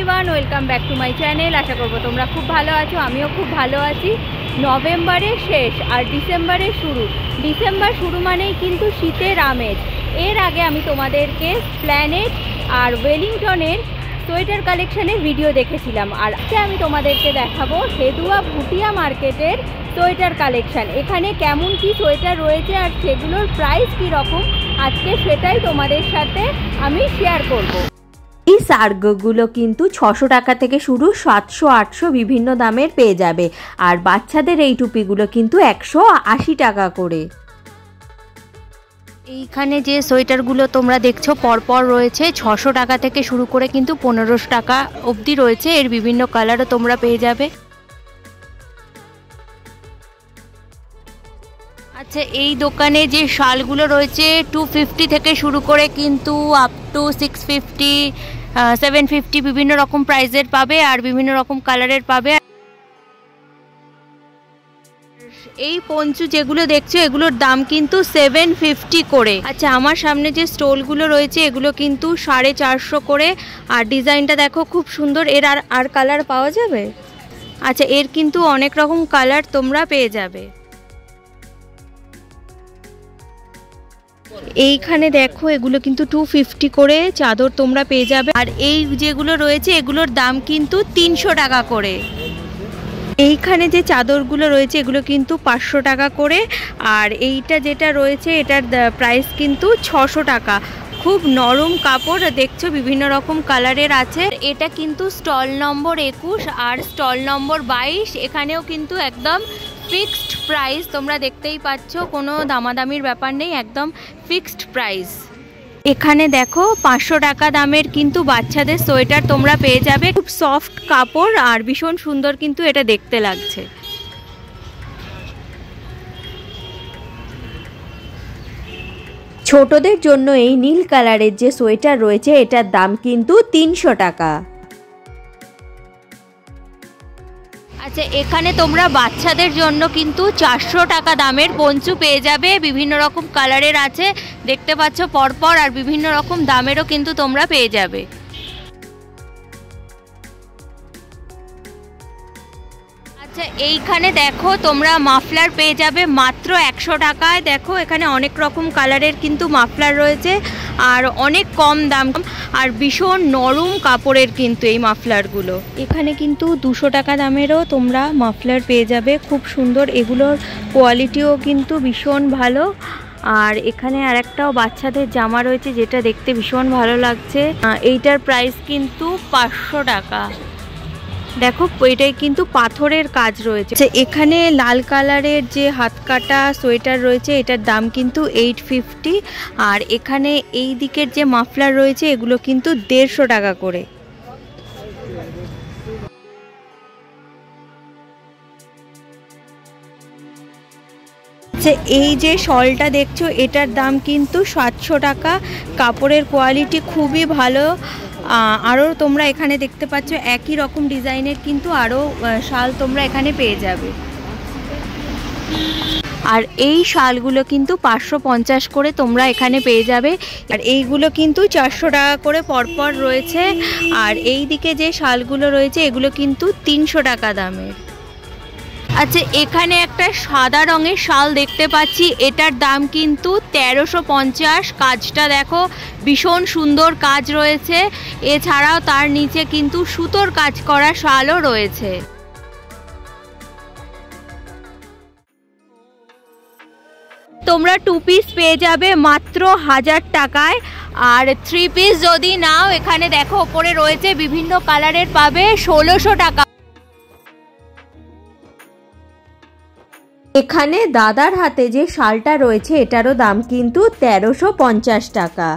Everyone welcome back to my channel. आशा करब तोमरा खूब भालो आछो, आमिও खूब भालो आছি। नवेम्बरेर शेष और डिसेम्बरेर शुरू। डिसेम्बर शुरू मानेই কিন্তু শীতের আমেজ। এর আগে আমি তোমাদেরকে প্ল্যানেট আর ওয়েলিংটনের সোয়েটার কালেকশনের ভিডিও দেখেছিলাম, আর আজকে আমি তোমাদেরকে দেখাবো হেদুয়া ভুটিয়া মার্কেটের সোয়েটার কালেকশন। এখানে কেমন কি সোয়েটার রয়েছে আর সেগুলোর প্রাইস কী রকম, আজকে সেটাই তোমাদের সাথে আমি শেয়ার করব। এই সার্গগুলো কিন্তু 600 টাকা থেকে শুরু, 700-800 বিভিন্ন দামের পেয়ে যাবে। আর বাচ্চাদের এই টুপিগুলো কিন্তু 180 টাকা করে। এইখানে যে সোয়েটারগুলো তোমরা দেখছো পরপর রয়েছে 600 টাকা থেকে শুরু করে কিন্তু 1500 টাকা অবধি রয়েছে। এর বিভিন্ন কালারও তোমরা পেয়ে যাবে। আচ্ছা, এই দোকানে যে শালগুলো রয়েছে 250 থেকে শুরু করে কিন্তু আপ টু 650, 750 বিভিন্ন রকম প্রাইসের পাবে আর বিভিন্ন রকম কালারের পাবে। এই পঞ্চু যেগুলো দেখছো এগুলোর দাম কিন্তু 750 করে। আচ্ছা, আমার সামনে যে স্টোলগুলো রয়েছে এগুলো কিন্তু 450 করে। আর ডিজাইনটা দেখো খুব সুন্দর। এর আর কালার পাওয়া যাবে? আচ্ছা, এর কিন্তু অনেক রকম কালার তোমরা পেয়ে যাবে। এইখানে দেখো এগুলো কিন্তু 250 করে চাদর তোমরা পেয়ে যাবে। আর এই যেগুলো রয়েছে এগুলোর দাম কিন্তু 300 টাকা করে। এইখানে যে চাদরগুলো রয়েছে এগুলো কিন্তু 500 টাকা করে। আর এইটা যেটা রয়েছে এটার প্রাইস কিন্তু 600 টাকা। খুব নরম কাপড়, দেখছো বিভিন্ন রকম কালারের আছে। এটা কিন্তু স্টল নম্বর 21 আর স্টল নম্বর 22। এখানেও কিন্তু একদম ফিক্সড প্রাইস, তোমরা দেখতেই পাচ্ছ, কোনো দামাদামির ব্যাপার নেই, একদম ফিক্সড প্রাইস। এখানে দেখো 500 টাকা দামের কিন্তু বাচ্চাদের সোয়েটার তোমরা পেয়ে যাবে। খুব সফট কাপড় আর ভীষণ সুন্দর কিন্তু এটা দেখতে লাগছে। ছোটদের জন্য এই নীল কালারের যে সোয়েটার রয়েছে এটার দাম কিন্তু 300 টাকা। আচ্ছা, এখানে তোমরা বাচ্চাদের জন্য কিন্তু 400 টাকা দামের পঞ্চু পেয়ে যাবে। বিভিন্ন রকম কালারের আছে, দেখতে পাচ্ছ পরপর, আর বিভিন্ন রকম দামেরও কিন্তু তোমরা পেয়ে যাবে। আচ্ছা, এইখানে দেখো তোমরা মাফলার পেয়ে যাবে মাত্র 100 টাকায়। দেখো এখানে অনেক রকম কালারের কিন্তু মাফলার রয়েছে আর অনেক কম দাম আর ভীষণ নরম কাপড়ের কিন্তু এই মাফলারগুলো। এখানে কিন্তু 200 টাকা দামেরও তোমরা মাফলার পেয়ে যাবে, খুব সুন্দর। এগুলোর কোয়ালিটিও কিন্তু ভীষণ ভালো। আর এখানে আরেকটাও বাচ্চাদের জামা রয়েছে যেটা দেখতে ভীষণ ভালো লাগছে। এইটার প্রাইস কিন্তু 500 টাকা। দেখো এটাই কিন্তু পাথরের কাজ রয়েছে। এখানে লাল কালারের যে হাত কাটা সোয়েটার রয়েছে এটার দাম কিন্তু 850। আর এখানে এই দিকের যে মাফলার রয়েছে এগুলো কিন্তু 150 টাকা করে। এই যে শলটা দেখছো এটার দাম কিন্তু 700 টাকা। কাপড়ের কোয়ালিটি খুবই ভালো। আরও তোমরা এখানে দেখতে পাচ্ছ একই রকম ডিজাইনের কিন্তু আরও শাল তোমরা এখানে পেয়ে যাবে। আর এই শালগুলো কিন্তু 550 করে তোমরা এখানে পেয়ে যাবে। আর এইগুলো কিন্তু 400 টাকা করে পরপর রয়েছে। আর এই দিকে যে শালগুলো রয়েছে এগুলো কিন্তু 300 টাকা দামের। আচ্ছা, এখানে একটা সাদা রঙের শাল দেখতে পাচ্ছি, এটার দাম কিন্তু 1350। কাজটা দেখো ভীষণ সুন্দর কাজ রয়েছে। এছাড়াও তার নিচে কিন্তু সুতোর কাজ করা শালও রয়েছে। তোমরা 2 পিস পেয়ে যাবে মাত্র 1000 টাকায়। আর 3 পিস যদি নাও এখানে দেখো ওপরে রয়েছে বিভিন্ন কালারের পাবে 1600 টাকা। এখানে দাদার হাতে যে শালটা রয়েছে এটারও দাম কিন্তু 1350 টাকা।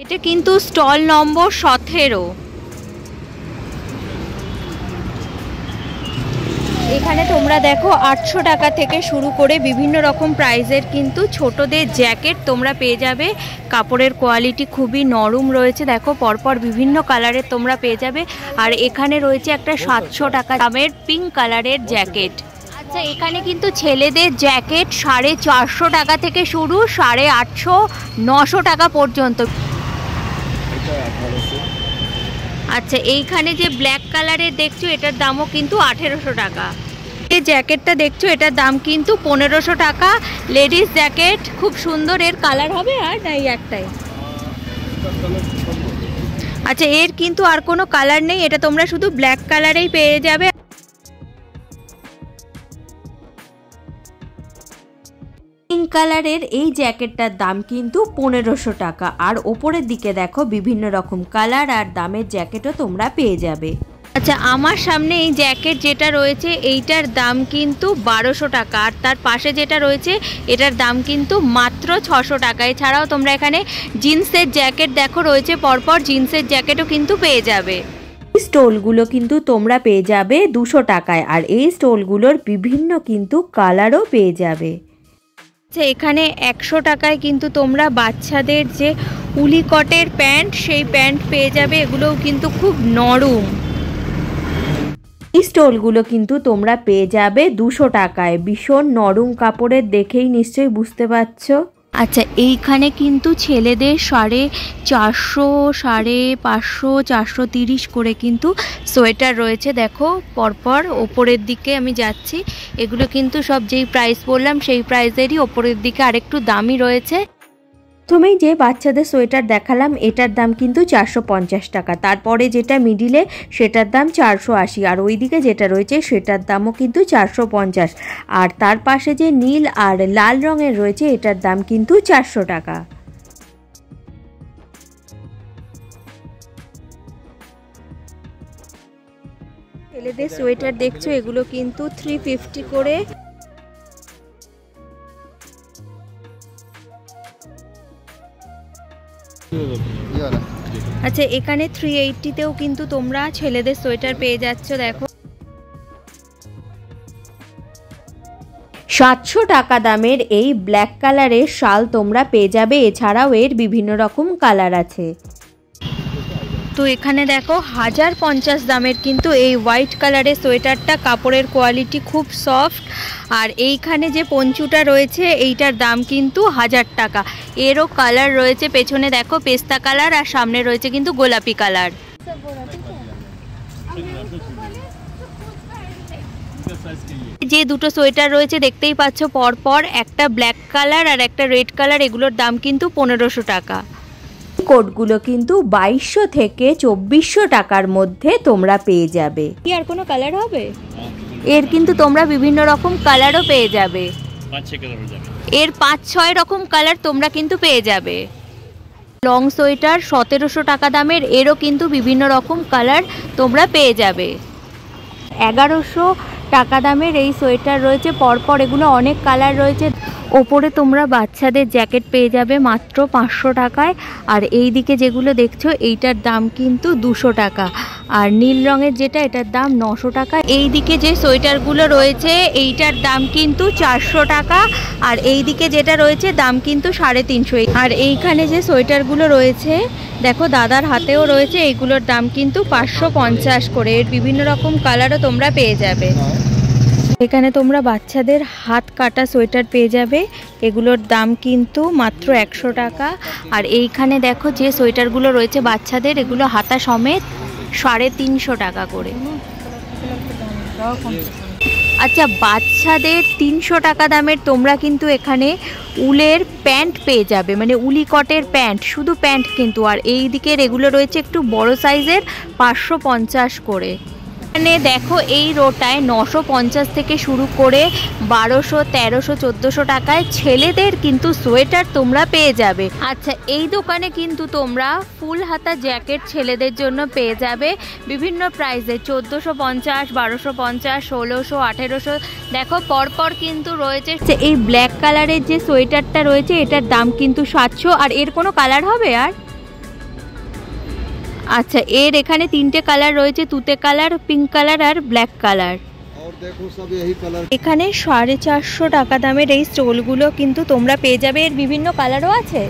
এটা কিন্তু স্টল নম্বর 17। এখানে তোমরা দেখো 800 টাকা থেকে শুরু করে বিভিন্ন রকম প্রাইসের কিন্তু ছোটদের জ্যাকেট তোমরা পেয়ে যাবে। কাপড়ের কোয়ালিটি খুবই নরম রয়েছে, দেখো পরপর বিভিন্ন কালারের তোমরা পেয়ে যাবে। আর এখানে রয়েছে একটা 700 টাকা দামের পিঙ্ক কালারের জ্যাকেট। আচ্ছা, এখানে কিন্তু ছেলেদের জ্যাকেট 450 টাকা থেকে শুরু, 850, 900 টাকা পর্যন্ত। আচ্ছা এইখানে যে ব্ল্যাক কালারের দেখছো এটার দামও কিন্তু 1800 টাকা। এই জ্যাকেটটা দেখছো এটার দাম কিন্তু 1500 টাকা। লেডিস জ্যাকেট, খুব সুন্দর। এর কালার হবে আর না এই একটাই? আচ্ছা এর কিন্তু আর কোনো কালার নেই, এটা তোমরা শুধু ব্ল্যাক কালারেই পেয়ে যাবে। পিঙ্ক কালারের এই জ্যাকেটটার দাম কিন্তু 1500 টাকা। আর ওপরের দিকে দেখো বিভিন্ন রকম কালার আর দামের জ্যাকেটও তোমরা পেয়ে যাবে। আচ্ছা আমার সামনে এই জ্যাকেট যেটা রয়েছে এইটার দাম কিন্তু 1200 টাকা, আর তার পাশে যেটা রয়েছে এটার দাম কিন্তু মাত্র 600 টাকা। এছাড়াও তোমরা এখানে জিন্সের জ্যাকেট দেখো রয়েছে পরপর, জিন্সের জ্যাকেটও কিন্তু পেয়ে যাবে। স্টোলগুলো কিন্তু তোমরা পেয়ে যাবে 200 টাকায়, আর এই স্টোলগুলোর বিভিন্ন কিন্তু কালারও পেয়ে যাবে। আচ্ছা এখানে 100 টাকায় কিন্তু তোমরা বাচ্চাদের যে উলি কটের প্যান্ট সেই প্যান্ট পেয়ে যাবে, এগুলোও কিন্তু খুব নরম। এই স্টোলগুলো কিন্তু তোমরা পেয়ে যাবে 200 টাকায়, ভীষণ নরম কাপড়ের, দেখেই নিশ্চয়ই বুঝতে পারছো। আচ্ছা এইখানে কিন্তু ছেলেদের 450, 550, 430 করে কিন্তু সোয়েটার রয়েছে। দেখো পরপর ওপরের দিকে আমি যাচ্ছি, এগুলো কিন্তু সব যেই প্রাইস বললাম সেই প্রাইসেরই ওপরের দিকে আরেকটু দামই রয়েছে। প্রথমেই যে বাচ্চাদের সোয়েটার দেখালাম এটার দাম কিন্তু 450 টাকা, তারপরে যেটা মিডিলে সেটার দাম 480, আর ওইদিকে যেটা রয়েছে সেটার দামও কিন্তু 450, আর তার পাশে যে নীল আর লাল রঙের রয়েছে এটার দাম কিন্তু 400 টাকা। ছেলেদের সোয়েটার দেখছো এগুলো কিন্তু 350 করে। আচ্ছা এখানে 380তেও কিন্তু তোমরা ছেলেদের সোয়েটার পেয়ে যাচ্ছ। দেখো 700 টাকা দামের এই ব্ল্যাক কালারের শাল তোমরা পেয়ে যাবে, এছাড়াও এর বিভিন্ন রকম কালার আছে। তো এখানে দেখো 1050 দামের কিন্তু এই হোয়াইট কালারের সোয়েটারটা, কাপড়ের কোয়ালিটি খুব সফট। আর এইখানে যে পঞ্চুটা রয়েছে এইটার দাম কিন্তু 1000 টাকা। এরও কালার রয়েছে, পেছনে দেখো পেস্তা কালার আর সামনে রয়েছে কিন্তু গোলাপি কালার। যে দুটো সোয়েটার রয়েছে দেখতেই পাচ্ছ পরপর, একটা ব্ল্যাক কালার আর একটা রেড কালার, এগুলোর দাম কিন্তু 1500 টাকা। কোটগুলো কিন্তু 2200 থেকে 2400 টাকার মধ্যে তোমরা পেয়ে যাবে। কি আর কোনো কালার হবে? এর কিন্তু তোমরা বিভিন্ন রকম কালারও পেয়ে যাবে, এর 5-6 রকম কালার তোমরা কিন্তু পেয়ে যাবে। লং সোয়েটার 1700 টাকা দামের, এরও কিন্তু বিভিন্ন রকম কালার তোমরা পেয়ে যাবে। 1100 টাকা দামের এই সোয়েটার রয়েছে পরপর, এগুলো অনেক কালার রয়েছে। ওপরে তোমরা বাচ্চাদের জ্যাকেট পেয়ে যাবে মাত্র 500 টাকায়, আর এই দিকে যেগুলো দেখছো এইটার দাম কিন্তু 200 টাকা, আর নীল রঙের যেটা এটার দাম 900 টাকা। এই দিকে যে সোয়েটারগুলো রয়েছে এইটার দাম কিন্তু 400 টাকা, আর এই দিকে যেটা রয়েছে দাম কিন্তু 350। আর এইখানে যে সোয়েটারগুলো রয়েছে দেখো দাদার হাতেও রয়েছে, এইগুলোর দাম কিন্তু 550 করে। এর বিভিন্ন রকম কালারও তোমরা পেয়ে যাবে। এখানে তোমরা বাচ্চাদের হাত কাটা সোয়েটার পেয়ে যাবে, এগুলোর দাম কিন্তু মাত্র 100 টাকা। আর এইখানে দেখো যে সোয়েটারগুলো রয়েছে বাচ্চাদের, এগুলো হাতা সমেত 350 টাকা করে। আচ্ছা বাচ্চাদের 300 টাকা দামের তোমরা কিন্তু এখানে উলের প্যান্ট পেয়ে যাবে, মানে উলি কটের প্যান্ট, শুধু প্যান্ট কিন্তু। আর এই দিকের এগুলো রয়েছে একটু বড় সাইজের, 550 করে। এখানে দেখো এই রোটায় 950 থেকে শুরু করে 1200, 1300, 1400 টাকায় ছেলেদের কিন্তু সোয়েটার তোমরা পেয়ে যাবে। আচ্ছা এই দোকানে কিন্তু তোমরা ফুল হাতা জ্যাকেট ছেলেদের জন্য পেয়ে যাবে বিভিন্ন প্রাইসে, 1450, 1250, 1600, 1800। দেখো পরপর কিন্তু রয়েছে। এই ব্ল্যাক কালারের যে সোয়েটারটা রয়েছে এটার দাম কিন্তু 700, আর এর কোনো কালার হবে আর? আচ্ছা এর এখানে 3টে কালার রয়েছে, তুতে কালার, পিঙ্ক কালার আর ব্ল্যাক কালার। এখানে 450 টাকা দামের এই স্টোলগুলো কিন্তু তোমরা পেয়ে যাবে, এর বিভিন্ন কালারও আছে,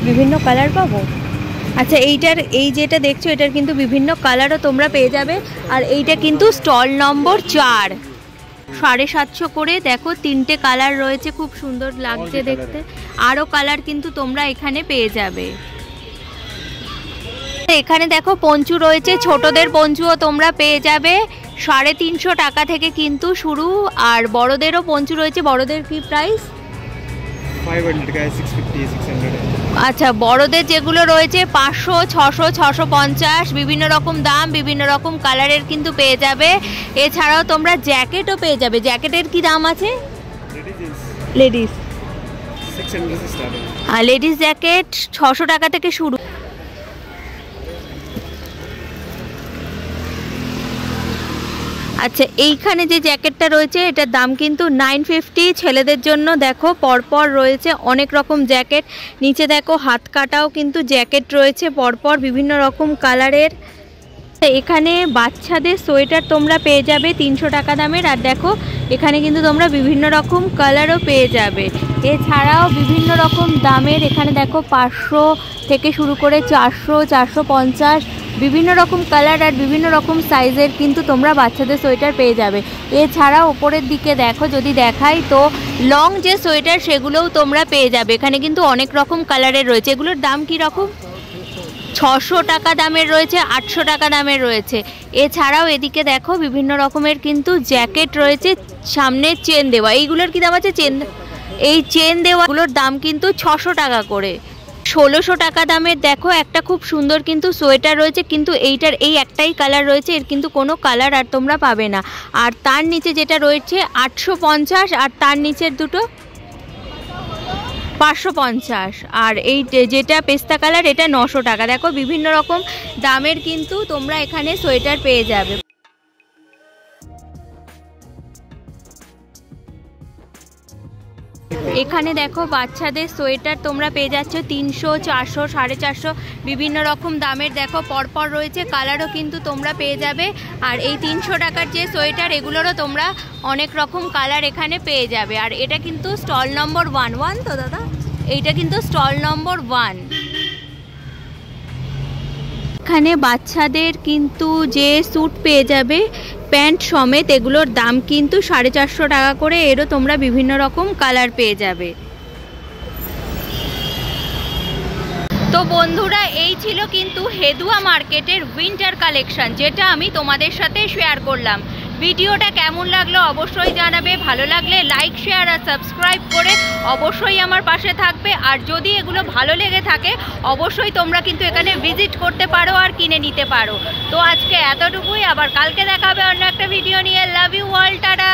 বিভিন্ন কালার পাবো। আচ্ছা এইটার এই যেটা দেখছো এটার কিন্তু বিভিন্ন কালারও তোমরা পেয়ে যাবে। আর এইটা কিন্তু স্টল নম্বর 4, 750 করে। দেখো 3টে কালার রয়েছে, খুব সুন্দর লাগছে দেখতে। আরও কালার কিন্তু তোমরা এখানে পেয়ে যাবে। এখানে দেখো পঞ্চু রয়েছে, ছোটদের পঞ্চুও তোমরা পেয়ে যাবে 350 টাকা থেকে কিন্তু শুরু। আর বড়দেরও পঞ্চু রয়েছে। বড়দের কি প্রাইস? 500 का 650 600। আচ্ছা, বড়দের যেগুলো রয়েছে 500 600 650 বিভিন্ন রকম দাম, বিভিন্ন রকম কালারের কিন্তু পেয়ে যাবে। এছাড়াও তোমরা জ্যাকেটও পেয়ে যাবে। জ্যাকেটের কি দাম আছে? লেডিস 600 से स्टार्ट है। আর লেডিস জ্যাকেট 600 টাকা থেকে শুরু। আচ্ছা, এইখানে যে জ্যাকেটটা রয়েছে এটার দাম কিন্তু 950। ছেলেদের জন্য দেখো পরপর রয়েছে অনেক রকম জ্যাকেট। নিচে দেখো হাত কাটাও কিন্তু জ্যাকেট রয়েছে পরপর বিভিন্ন রকম কালারের। এখানে বাচ্চাদের সোয়েটার তোমরা পেয়ে যাবে 300 টাকা দামের। আর দেখো এখানে কিন্তু তোমরা বিভিন্ন রকম কালারও পেয়ে যাবে। এছাড়াও বিভিন্ন রকম দামের এখানে দেখো 500 থেকে শুরু করে 400 450 বিভিন্ন রকম কালার আর বিভিন্ন রকম সাইজের কিন্তু তোমরা বাচ্চাদের সোয়েটার পেয়ে যাবে। এছাড়া ওপরের দিকে দেখো, যদি দেখাই তো লং যে সোয়েটার সেগুলোও তোমরা পেয়ে যাবে। এখানে কিন্তু অনেক রকম কালারের রয়েছে। এগুলোর দাম কি রকম? 600 টাকা দামের রয়েছে, 800 টাকা দামের রয়েছে। এছাড়াও এদিকে দেখো বিভিন্ন রকমের কিন্তু জ্যাকেট রয়েছে, সামনে চেন দেওয়া। এইগুলোর কি দাম আছে? এই চেন দেওয়াগুলোর দাম কিন্তু 600 টাকা করে। 1600 টাকা দামের দেখো একটা খুব সুন্দর কিন্তু সোয়েটার রয়েছে, কিন্তু এইটার এই একটাই কালার রয়েছে, এর কিন্তু কোনো কালার আর তোমরা পাবে না। আর তার নিচে যেটা রয়েছে 850, আর তার নিচের দুটো 550। আর এই যেটা পেস্তা কালার এটা 900 টাকা। দেখো বিভিন্ন রকম দামের কিন্তু তোমরা এখানে সোয়েটার পেয়ে যাবে। এখানে দেখো বাচ্চাদের সোয়েটার তোমরা পেয়ে যাচ্ছ 300 400 450 বিভিন্ন রকম দামের দেখো পরপর রয়েছে। কালারও কিন্তু তোমরা পেয়ে যাবে। আর এই 300 টাকার যে সোয়েটার এগুলোরও তোমরা অনেক রকম কালার এখানে পেয়ে যাবে। আর এটা কিন্তু স্টল নম্বর 1 তো দাদা, এইটা কিন্তু স্টল নম্বর 1। এখানে বাচ্চাদের কিন্তু যে স্যুট পেয়ে যাবে প্যান্ট সমেত, এগুলোর দাম কিন্তু 450 টাকা করে। এরও তোমরা বিভিন্ন রকম কালার পেয়ে যাবে। তো বন্ধুরা, এই ছিল কিন্তু হেদুয়া মার্কেটের উইন্টার কালেকশন, যেটা আমি তোমাদের সাথে শেয়ার করলাম। ভিডিওটা কেমন লাগলো অবশ্যই জানাবে। ভালো লাগলে লাইক শেয়ার আর সাবস্ক্রাইব করে অবশ্যই আমার পাশে থাকবে। আর যদি এগুলো ভালো লেগে থাকে অবশ্যই তোমরা কিন্তু এখানে ভিজিট করতে পারো আর কিনে নিতে পারো। তো আজকে এতটুকুই, আবার কালকে দেখা হবে অন্য একটা ভিডিও নিয়ে। Love you all, tata.